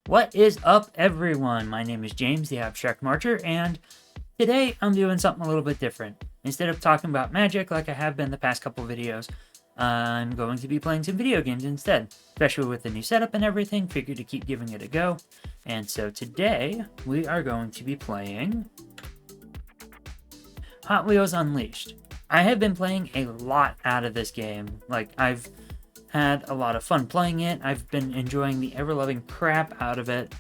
What is up, everyone? My name is James, the Abstract Marcher, and today I'm doing something a little bit different. Instead of talking about magic like I have been the past couple videos, I'm going to be playing some video games instead. Especially with the new setup and everything, figured to keep giving it a go. And so today, we are going to be playing Hot Wheels Unleashed. I have been playing a lot out of this game. I've had a lot of fun playing it. I've been enjoying the ever-loving crap out of it,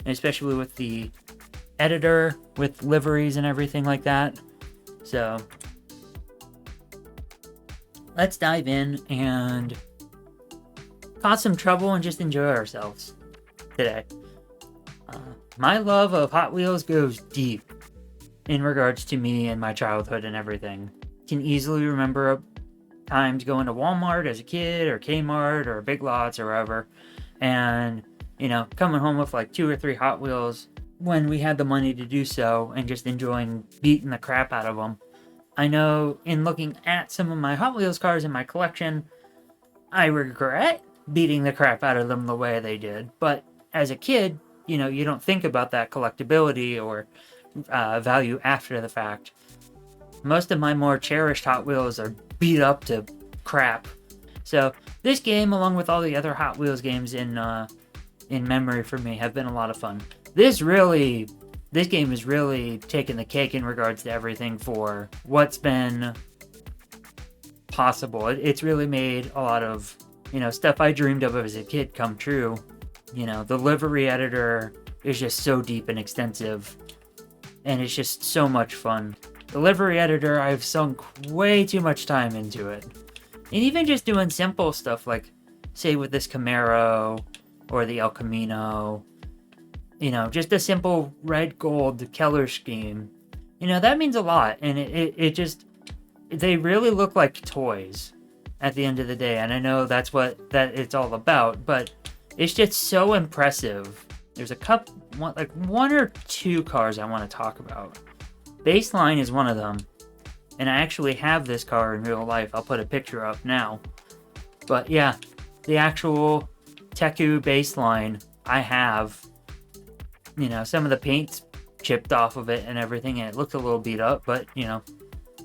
especially with the editor, with liveries and everything like that. So, let's dive in and cause some trouble and just enjoy ourselves today. My love of Hot Wheels goes deep in regards to me and my childhood and everything. Can easily remember times going to Walmart as a kid, or Kmart, or Big Lots, or wherever, and, coming home with like 2 or 3 Hot Wheels when we had the money to do so, and just enjoying beating the crap out of them. I know in looking at some of my Hot Wheels cars in my collection, I regret beating the crap out of them the way they did, but as a kid, you don't think about that collectability or value after the fact. Most of my more cherished Hot Wheels are beat up to crap. So this game, along with all the other Hot Wheels games in memory for me, have been a lot of fun. This game has really taken the cake in regards to everything for what's been possible. It's really made a lot of, stuff I dreamed of as a kid come true. The livery editor is just so deep and extensive, and it's just so much fun. The livery editor, I've sunk way too much time into it. And even just doing simple stuff like, say with this Camaro, or the El Camino, just a simple red gold Keller scheme. That means a lot, and they really look like toys at the end of the day, and I know that it's all about, but it's just so impressive. There's one or two cars I want to talk about. Baseline is one of them, and I actually have this car in real life. I'll put a picture up now. But yeah, the actual Teku Baseline, I have, some of the paint's chipped off of it and everything, and it looked a little beat up, but,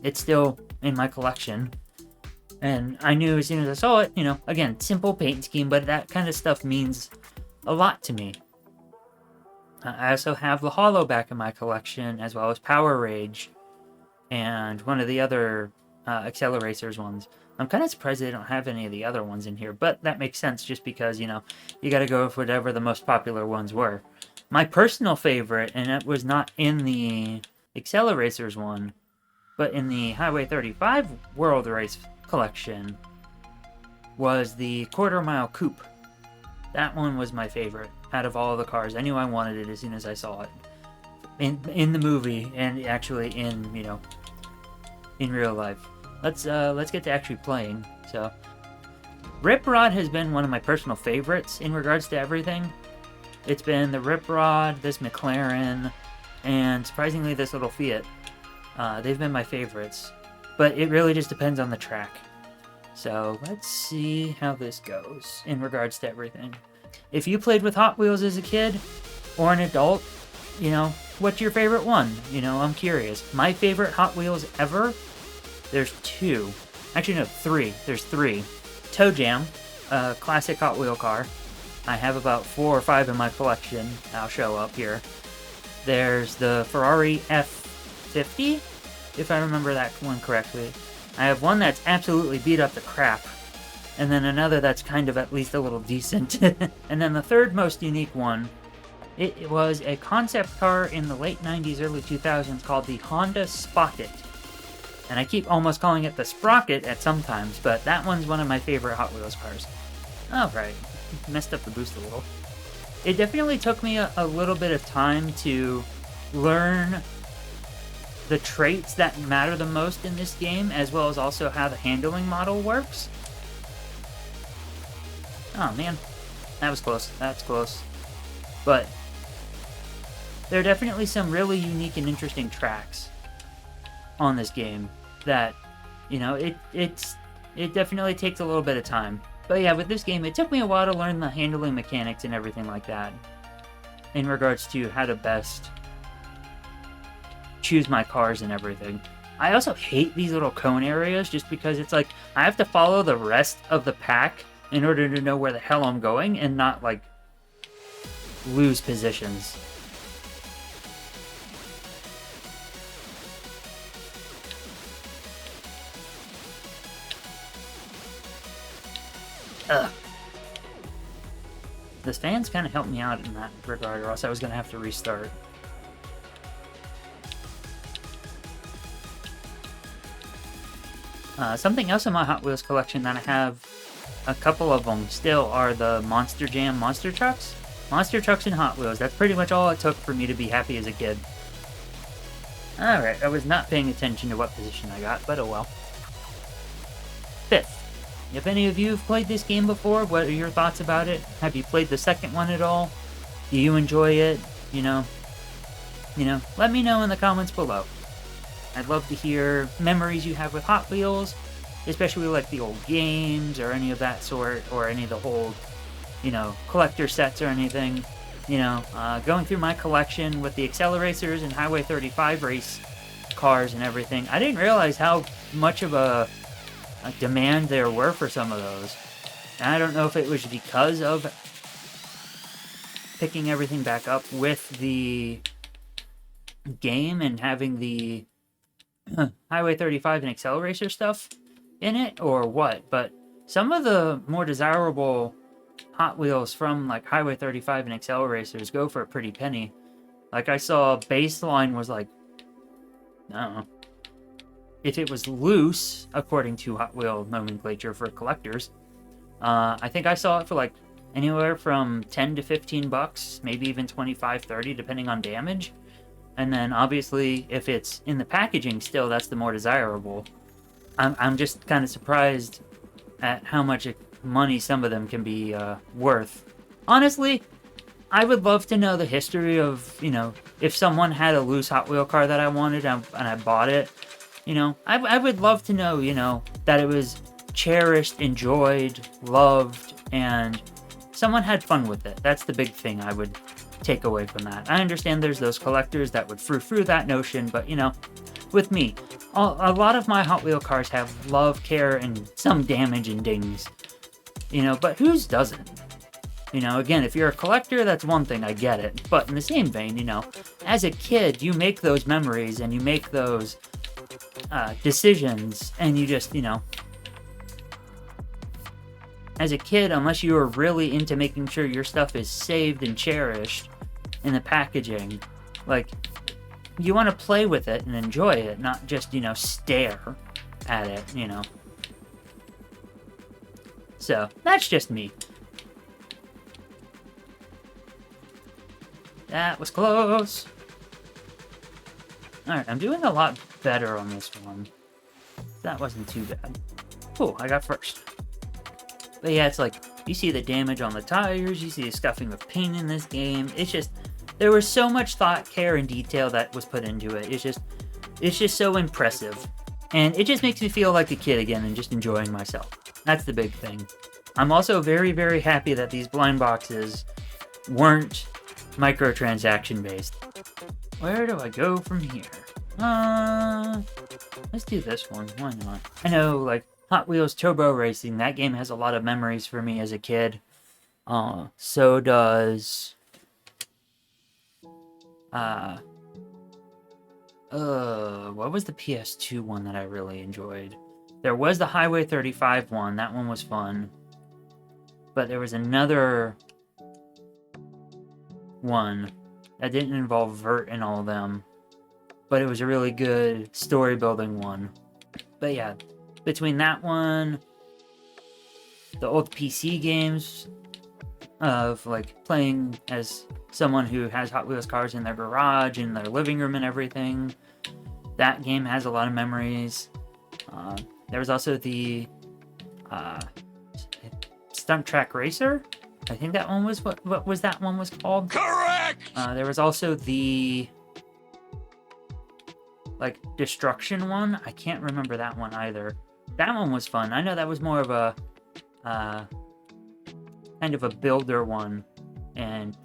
it's still in my collection. And I knew as soon as I saw it, again, simple paint scheme, but that kind of stuff means a lot to me. I also have the Hollowback in my collection, as well as Power Rage, and one of the other Acceleracers ones. I'm kind of surprised they don't have any of the other ones in here, but that makes sense just because, you gotta go with whatever the most popular ones were. My personal favorite, and it was not in the Acceleracers one, but in the Highway 35 World Race collection, was the Quarter Mile Coupe. That one was my favorite out of all the cars. I knew I wanted it as soon as I saw it in the movie, and actually in real life. Let's get to actually playing. So, Rip Rod has been one of my personal favorites in regards to everything. It's been the Rip Rod, this McLaren, and surprisingly this little Fiat. They've been my favorites, but it really just depends on the track. So let's see how this goes in regards to everything. If you played with Hot Wheels as a kid or an adult, what's your favorite one? I'm curious. My favorite Hot Wheels ever, there's 2. Actually, no, 3. There's 3. Toe Jam, a classic Hot Wheel car. I have about 4 or 5 in my collection. I'll show up here. There's the Ferrari F50, if I remember that one correctly. I have one that's absolutely beat up to crap, and then another that's kind of at least a little decent. And then the third most unique one, it was a concept car in the late 90s, early 2000s called the Honda Sprocket. And I keep almost calling it the Sprocket at some times, but that one's one of my favorite Hot Wheels cars. Alright, messed up the boost a little. It definitely took me a little bit of time to learn the traits that matter the most in this game, as well as also how the handling model works. Oh man, that was close. That's close. But there are definitely some really unique and interesting tracks on this game that, it definitely takes a little bit of time. But yeah, with this game, it took me a while to learn the handling mechanics and everything like that. in regards to how to best choose my cars and everything. I also hate these little cone areas just because it's like I have to follow the rest of the pack in order to know where the hell I'm going and not like lose positions. Ugh. This fan's kind of helped me out in that regard, or else I was going to have to restart. Something else in my Hot Wheels collection that I have a couple of them still are the Monster Jam monster trucks. Monster trucks and Hot Wheels. That's pretty much all it took for me to be happy as a kid. Alright, I was not paying attention to what position I got, but oh well. 5th. If any of you have played this game before, what are your thoughts about it? Have you played the second one at all? Do you enjoy it? You know, let me know in the comments below. I'd love to hear memories you have with Hot Wheels, especially like the old games or any of that sort, or any of the old, collector sets or anything. Going through my collection with the Acceleracers and Highway 35 race cars and everything, I didn't realize how much of a demand there were for some of those. And I don't know if it was because of picking everything back up with the game and having the Highway 35 and Accelerator stuff in it, or what, but some of the more desirable Hot Wheels from like Highway 35 and Acceleracers go for a pretty penny. Like I saw Baseline was like, I don't know, if it was loose, according to Hot Wheel nomenclature for collectors, I think I saw it for like anywhere from 10 to 15 bucks, maybe even 25, 30, depending on damage. And then obviously, if it's in the packaging still, that's the more desirable. I'm just kind of surprised at how much money some of them can be worth. Honestly, I would love to know the history of, if someone had a loose Hot Wheel car that I wanted and I bought it, I would love to know, that it was cherished, enjoyed, loved, and someone had fun with it. That's the big thing I would take away from that. I understand there's those collectors that would frou-frou that notion, but, with me, a lot of my Hot Wheel cars have love, care, and some damage and dings. But whose doesn't? Again, if you're a collector, that's one thing, I get it. But in the same vein, as a kid, you make those memories and you make those decisions, and you just, as a kid, unless you are really into making sure your stuff is saved and cherished in the packaging, like, you want to play with it and enjoy it, not just, stare at it, So, that's just me. That was close. Alright, I'm doing a lot better on this one. That wasn't too bad. Cool, I got first. But yeah, it's like, you see the damage on the tires, you see the scuffing of paint in this game. It's just, there was so much thought, care, and detail that was put into it. It's just so impressive. And it just makes me feel like a kid again and just enjoying myself. That's the big thing. I'm also very, very happy that these blind boxes weren't microtransaction based. Where do I go from here? Let's do this one. Why not? I know, like, Hot Wheels Turbo Racing, that game has a lot of memories for me as a kid. So does... what was the PS2 one that I really enjoyed? There was the Highway 35 one. That one was fun. But there was another one that didn't involve Vert and all of them. But it was a really good story-building one. But yeah, between that one, the old PC games of, like, playing as someone who has Hot Wheels cars in their garage, in their living room and everything, that game has a lot of memories. There was also the Stunt Track Racer. I think that one was what was that one was called? Correct! There was also the like Destruction one. I can't remember that one either. That one was fun. I know that was more of a kind of a builder one and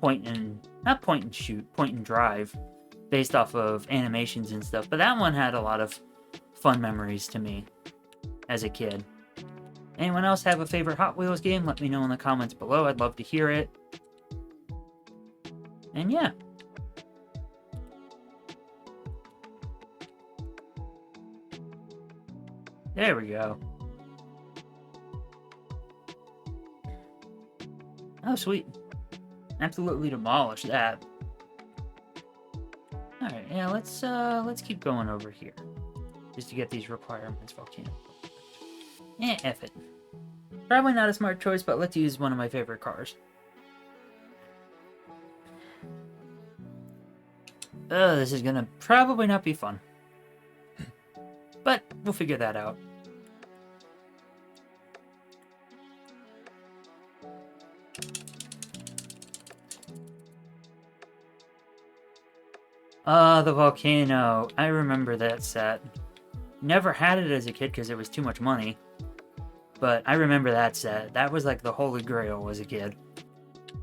not point and shoot, point and drive, based off of animations and stuff. But that one had a lot of fun memories to me as a kid. Anyone else have a favorite Hot Wheels game? Let me know in the comments below. I'd love to hear it. And yeah. There we go. Oh, sweet. Absolutely demolished that. Alright, yeah, let's keep going over here. Just to get these requirements, volcano. F it. Probably not a smart choice, but let's use one of my favorite cars. This is gonna probably not be fun. But we'll figure that out. The volcano. I remember that set. Never had it as a kid because it was too much money. But I remember that set. That was like the holy grail as a kid.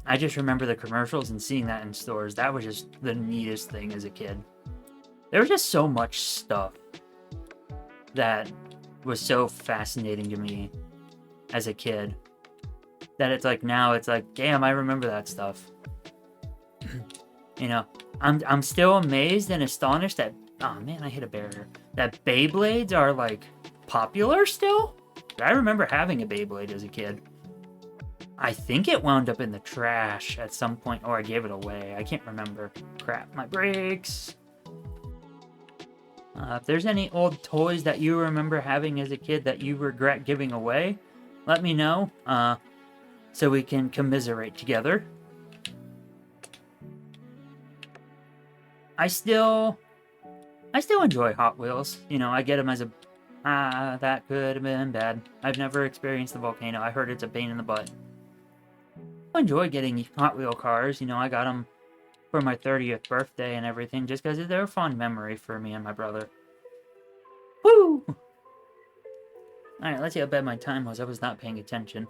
I just remember the commercials and seeing that in stores. That was just the neatest thing as a kid. There was just so much stuff that was so fascinating to me as a kid. That it's like now it's like, damn, I remember that stuff. You know, I'm still amazed and astonished that, oh man, I hit a barrier. That Beyblades are like popular still? I remember having a Beyblade as a kid. I think it wound up in the trash at some point, or I gave it away. I can't remember. Crap, my brakes. If there's any old toys that you remember having as a kid that you regret giving away, let me know, so we can commiserate together. I still enjoy Hot Wheels. You know, I get them as a, that could have been bad. I've never experienced the volcano. I heard it's a pain in the butt. I enjoy getting Hot Wheel cars. You know, I got them for my 30th birthday and everything, just because they're a fond memory for me and my brother. Woo! Alright, let's see how bad my time was. I was not paying attention.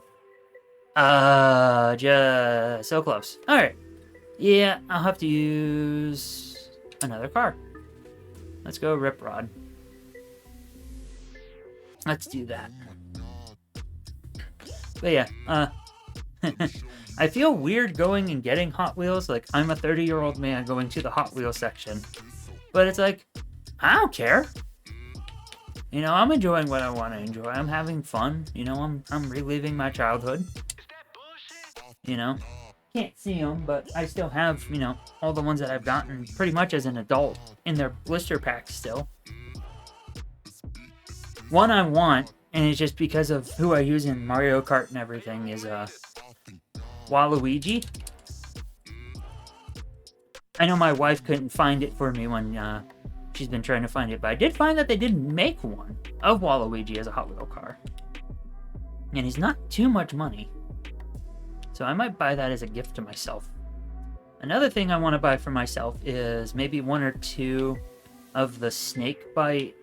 Just so close. Alright. Yeah, I'll have to use another car. Let's go Rip Rod. Let's do that. But yeah, I feel weird going and getting Hot Wheels. Like, I'm a 30-year-old man going to the Hot Wheels section. But it's like, I don't care. You know, I'm enjoying what I want to enjoy. I'm having fun. You know, I'm reliving my childhood. You know, can't see them, but I still have, you know, all the ones that I've gotten pretty much as an adult in their blister packs still. One I want, and it's just because of who I use in Mario Kart and everything, is Waluigi. I know my wife couldn't find it for me when she's been trying to find it, but I did find that they did make one of Waluigi as a Hot Wheel car. And he's not too much money. So I might buy that as a gift to myself. Another thing I want to buy for myself is maybe one or two of the Snakebite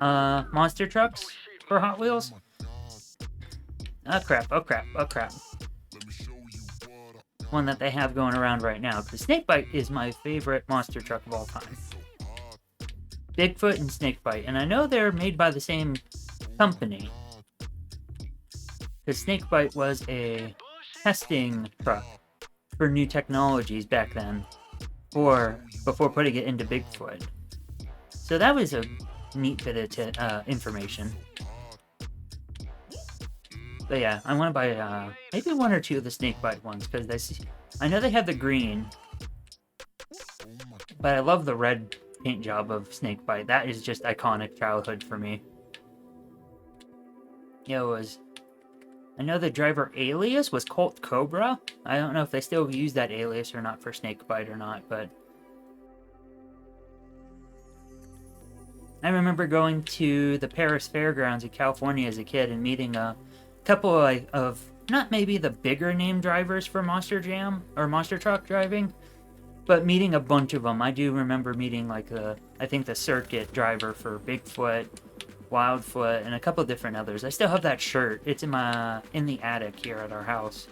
monster trucks for Hot Wheels. Oh crap, oh crap, oh crap. One that they have going around right now, because Snakebite is my favorite monster truck of all time. Bigfoot and Snakebite, and I know they're made by the same company. Because Snakebite was a testing truck for new technologies back then, or before putting it into Bigfoot. So that was a neat bit of information. But yeah, I want to buy maybe one or two of the Snakebite ones, because I know they have the green, but I love the red paint job of Snakebite. That is just iconic childhood for me. Yeah, it was. I know the driver alias was Colt Cobra. I don't know if they still use that alias or not for Snakebite or not, but I remember going to the Paris Fairgrounds in California as a kid and meeting a couple of not maybe the bigger name drivers for Monster Jam or Monster Truck driving, but meeting a bunch of them. I do remember meeting like I think the circuit driver for Bigfoot, Wildfoot, and a couple of different others. I still have that shirt. It's in the attic here at our house.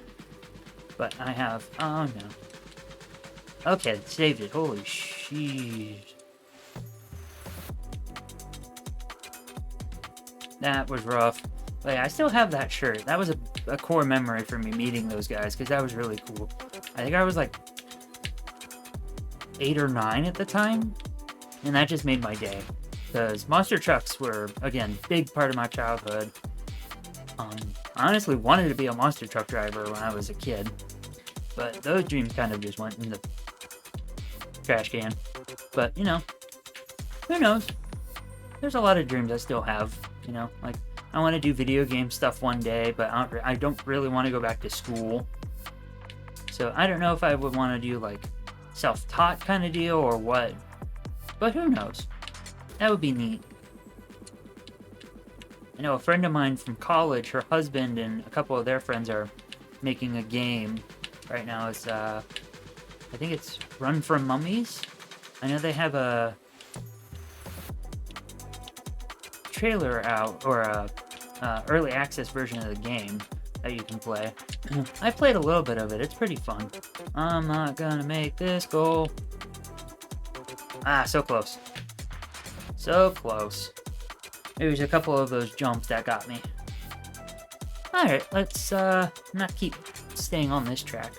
But I have... Oh, no. Okay, saved it. Holy shit. That was rough. But yeah, I still have that shirt. That was a core memory for me, meeting those guys, because that was really cool. I think I was like 8 or 9 at the time, and that just made my day. Because monster trucks were, again, big part of my childhood. I honestly wanted to be a monster truck driver when I was a kid, but those dreams kind of just went in the trash can. But, you know, who knows? There's a lot of dreams I still have, you know, like, I want to do video game stuff one day, but I don't really want to go back to school. So I don't know if I would want to do, like, self-taught kind of deal or what, but who knows? That would be neat. I know a friend of mine from college, her husband and a couple of their friends are making a game right now. It's, I think it's Run from Mummies. I know they have a trailer out, or a early access version of the game that you can play. I played a little bit of it. It's pretty fun. I'm not gonna make this goal. Ah, so close. So close. There was a couple of those jumps that got me. Alright, let's not keep staying on this track.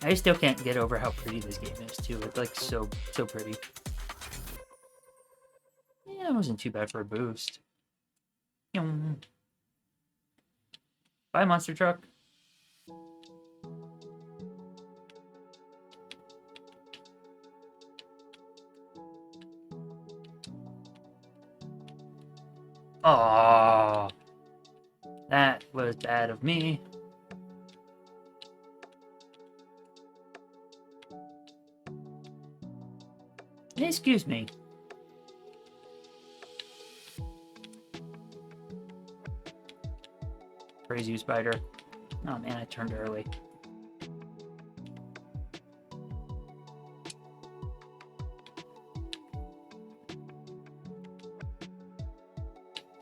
I still can't get over how pretty this game is too. It's like so pretty. Yeah, it wasn't too bad for a boost. Bye, monster truck. Oh, that was bad of me. Excuse me. Praise you, spider. Oh man, I turned early.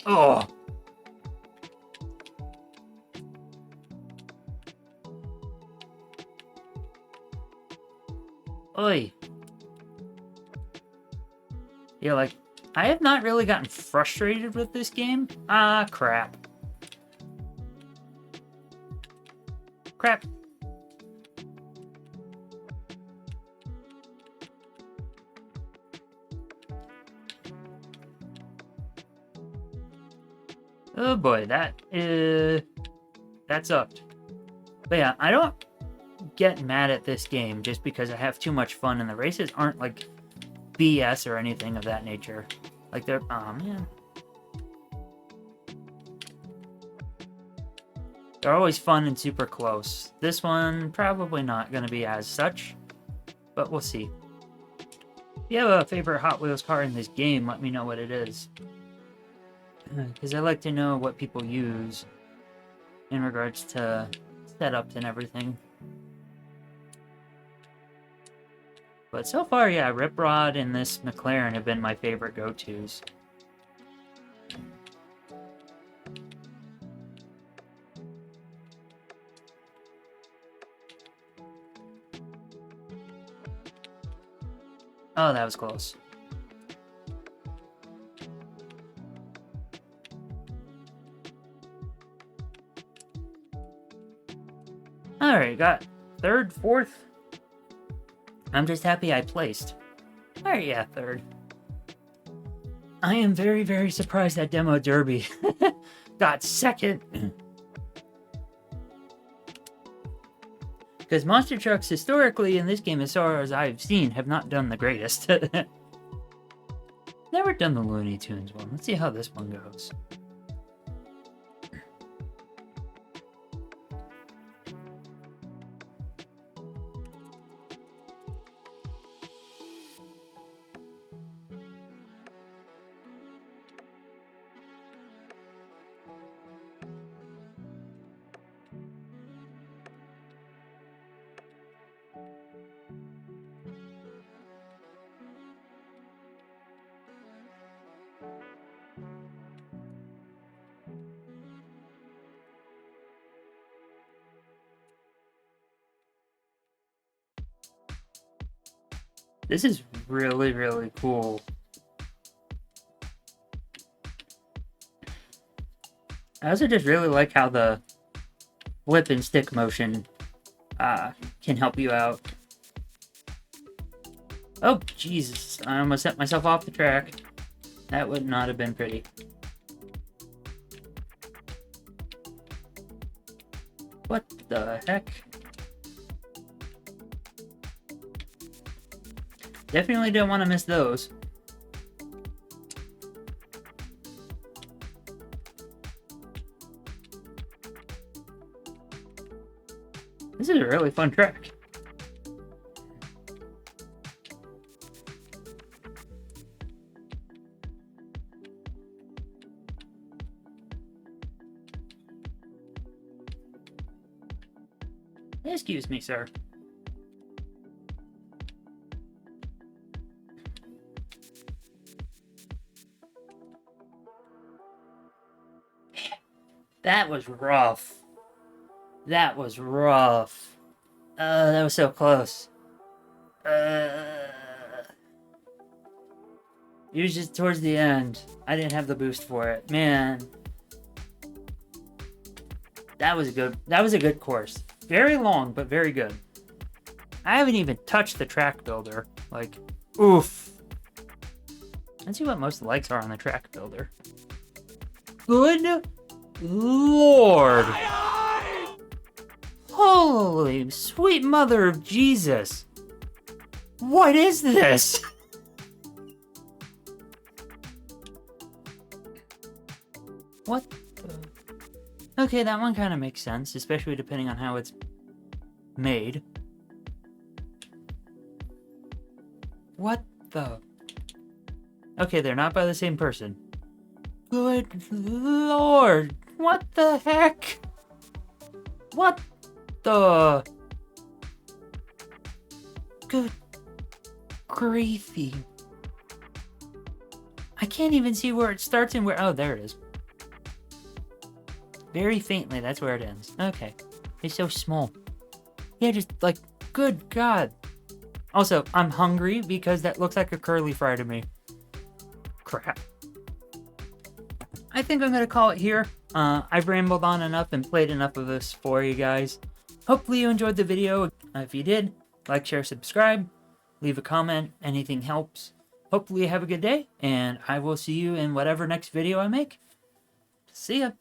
Oh! Oi! Yeah, like, I have not really gotten frustrated with this game. Ah, crap. Crap. Oh boy, that sucked. But yeah, I don't get mad at this game just because I have too much fun and the races aren't like BS or anything of that nature. Like they're, oh man. They're always fun and super close. This one, probably not going to be as such, but we'll see. If you have a favorite Hot Wheels car in this game, let me know what it is. Because I like to know what people use in regards to setups and everything. But so far, yeah, Rip Rod and this McLaren have been my favorite go-tos. Oh, that was close. Alright, got third, fourth. I'm just happy I placed. Alright, yeah, third. I am very, very surprised that Demo Derby got second. Because monster trucks, historically, in this game, as far as I've seen, have not done the greatest. Never done the Looney Tunes one. Let's see how this one goes. This is really, really cool. I also just really like how the whip and stick motion can help you out. Oh, Jesus. I almost set myself off the track. That would not have been pretty. What the heck? Definitely don't want to miss those. This is a really fun track. Excuse me, sir. That was rough. That was rough. That was so close. It was just towards the end. I didn't have the boost for it. Man. That was a good course. Very long, but very good. I haven't even touched the track builder. Like, oof. Let's see what most likes are on the track builder. Good Lord. Holy sweet mother of Jesus. What is this? What the... Okay, that one kind of makes sense, especially depending on how it's made. What the... Okay, they're not by the same person. Good Lord. What the heck? What the... Good griefy. I can't even see where it starts and where... Oh, there it is. Very faintly, that's where it ends. Okay. It's so small. Yeah, just like, good God. Also, I'm hungry because that looks like a curly fry to me. Crap. I think I'm going to call it here. I've rambled on enough and played enough of this for you guys. Hopefully you enjoyed the video. If you did, like, share, subscribe. Leave a comment. Anything helps. Hopefully you have a good day. And I will see you in whatever next video I make. See ya.